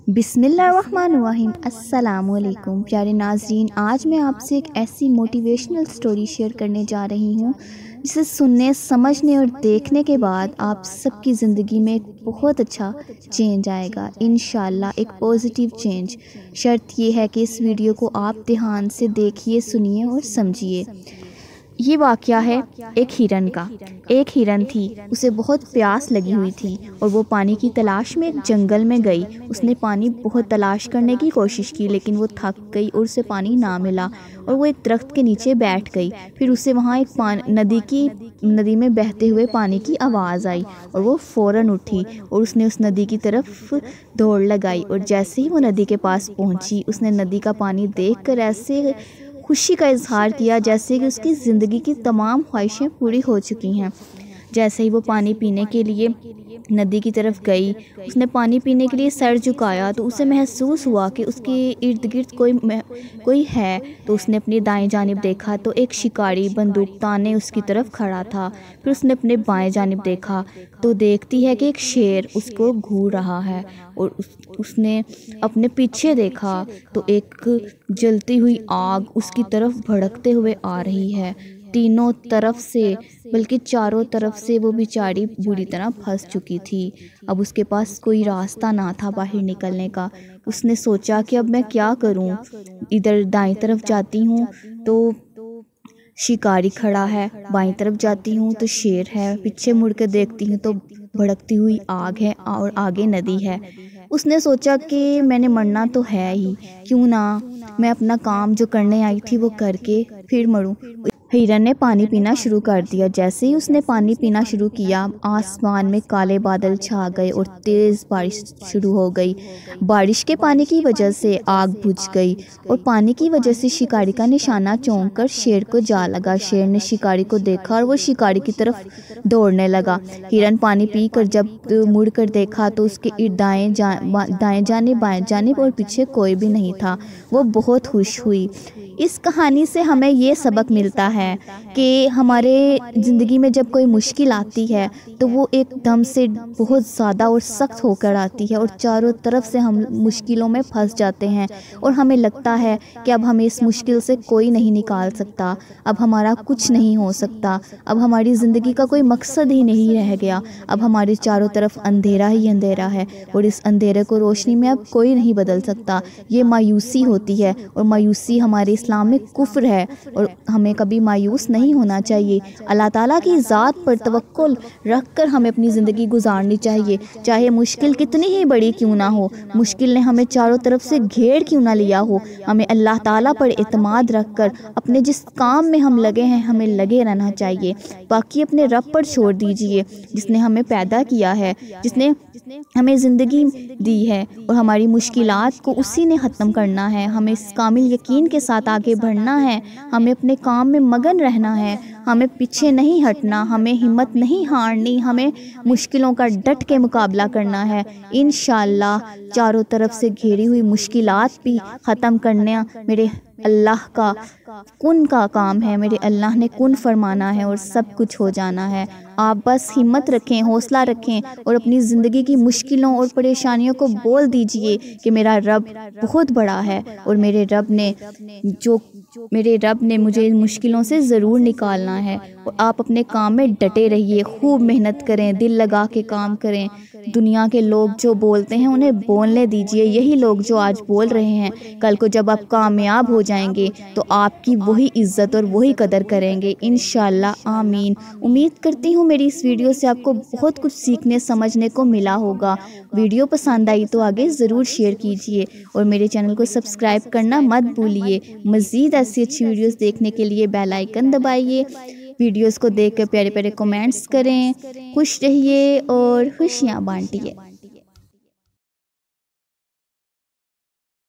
बिस्मिल्लाहिर्रहमानिर्रहीम। अस्सलामुअलैकुम प्यारे नाज़रीन, आज मैं आपसे एक ऐसी मोटिवेशनल स्टोरी शेयर करने जा रही हूँ जिसे सुनने, समझने और देखने के बाद आप सबकी ज़िंदगी में एक बहुत अच्छा चेंज आएगा इंशाल्लाह, एक पॉजिटिव चेंज। शर्त ये है कि इस वीडियो को आप ध्यान से देखिए, सुनिए और समझिए। ये वाक़या है एक हिरन का। एक हिरन थी, उसे बहुत प्यास लगी हुई थी और वो पानी की तलाश में एक जंगल में गई। उसने पानी बहुत तलाश करने की कोशिश की, लेकिन वो थक गई और उसे पानी ना मिला और वो एक दरख्त के नीचे बैठ गई। फिर उसे वहाँ एक नदी में बहते हुए पानी की आवाज़ आई और वो फ़ौरन उठी और उसने उस नदी की तरफ दौड़ लगाई। और जैसे ही वो नदी के पास पहुँची, उसने नदी का पानी देखकर ऐसे खुशी का इजहार किया जैसे कि उसकी ज़िंदगी की तमाम ख्वाहिशें पूरी हो चुकी हैं। जैसे ही वो पानी पीने के लिए नदी की तरफ गई, उसने पानी पीने के लिए सर झुकाया तो उसे महसूस हुआ कि उसके इर्द गिर्द कोई है। तो उसने अपनी दाएं जानिब देखा तो एक शिकारी बंदूक ताने उसकी तरफ खड़ा था। फिर उसने अपने बाएं जानिब देखा तो देखती है कि एक शेर उसको घूर रहा है। और उसने अपने पीछे देखा तो एक जलती हुई आग उसकी तरफ भड़कते हुए आ रही है। तीनों तरफ से, बल्कि चारों तरफ से वो बेचारी बुरी तरह फंस चुकी थी। अब उसके पास कोई रास्ता ना था बाहर निकलने का। उसने सोचा कि अब मैं क्या करूं। इधर दाईं तरफ जाती हूं तो शिकारी खड़ा है, बाईं तरफ जाती हूँ तो शेर है, पीछे मुड़ कर देखती हूँ तो भड़कती हुई आग है और आगे नदी है। उसने सोचा कि मैंने मरना तो है ही, क्यों ना मैं अपना काम जो करने आई थी वो करके फिर मरूं। हिरन ने पानी पीना शुरू कर दिया। जैसे ही उसने पानी पीना शुरू किया, आसमान में काले बादल छा गए और तेज़ बारिश शुरू हो गई। बारिश के पानी की वजह से आग बुझ गई और पानी की वजह से शिकारी का निशाना चौंक कर शेर को जा लगा। शेर ने शिकारी को देखा और वो शिकारी की तरफ दौड़ने लगा। हिरन पानी पी कर जब मुड़ कर देखा तो उसके इर्द दाएं जानिब, बाएं जानिब और पीछे कोई भी नहीं था। वो बहुत खुश हुई। इस कहानी से हमें ये सबक मिलता है कि हमारे ज़िंदगी में जब कोई मुश्किल आती है तो वो एकदम से बहुत ज़्यादा और सख्त होकर आती है और चारों तरफ से हम मुश्किलों में फंस जाते हैं और हमें लगता है कि अब हमें इस मुश्किल से कोई नहीं निकाल सकता, अब हमारा कुछ नहीं हो सकता, अब हमारी ज़िंदगी का कोई मकसद ही नहीं रह गया, अब हमारे चारों तरफ अंधेरा ही अंधेरा है और इस अंधेरे को रोशनी में अब कोई नहीं बदल सकता। ये मायूसी होती है और मायूसी हमारे इस्लाम में कुफ्र है और हमें कभी मायूस नहीं होना चाहिए। अल्लाह ताला की ज़ात पर तवक्कुल रख कर हमें अपनी ज़िंदगी गुजारनी चाहिए, चाहे मुश्किल कितनी ही बड़ी क्यों ना हो, मुश्किल ने हमें चारों तरफ से घेर क्यों ना लिया हो। हमें अल्लाह ताला पर एतमाद रख कर अपने जिस काम में हम लगे हैं हमें लगे रहना चाहिए। बाकी अपने रब पर छोड़ दीजिए, जिसने हमें पैदा किया है, जिसने हमें ज़िंदगी दी है और हमारी मुश्किलात को उसी ने ख़त्म करना है। हमें इस कामिल यकीन के साथ आगे बढ़ना है, हमें अपने काम में मगन रहना है, हमें पीछे नहीं हटना, हमें हिम्मत नहीं हारनी, हमें मुश्किलों का डट के मुकाबला करना है। इंशाअल्लाह चारों तरफ से घेरी हुई मुश्किलात भी ख़त्म करना मेरे अल्लाह का कुन का काम है। मेरे अल्लाह ने कुन फरमाना है और सब कुछ हो जाना है। आप बस हिम्मत रखें, हौसला रखें और अपनी ज़िंदगी की मुश्किलों और परेशानियों को बोल दीजिए कि मेरा रब बहुत बड़ा है और मेरे रब ने मुझे इन मुश्किलों से ज़रूर निकालना है। और आप अपने काम में डटे रहिए, खूब मेहनत करें, दिल लगा के काम करें। दुनिया के लोग जो बोलते हैं उन्हें बोलने दीजिए। यही लोग जो आज बोल रहे हैं, कल को जब आप कामयाब हो जाएंगे तो आपकी वही इज़्ज़त और वही कदर करेंगे इंशाअल्लाह। आमीन। उम्मीद करती हूँ मेरी इस वीडियो से आपको बहुत कुछ सीखने समझने को मिला होगा। वीडियो पसंद आई तो आगे ज़रूर शेयर कीजिए और मेरे चैनल को सब्सक्राइब करना मत भूलिए। मज़ीद ऐसी अच्छी वीडियोस देखने के लिए बेल आइकन दबाइए। वीडियोस को देख कर प्यारे प्यारे कमेंट्स करें। खुश रहिए और खुशियाँ बांटिए।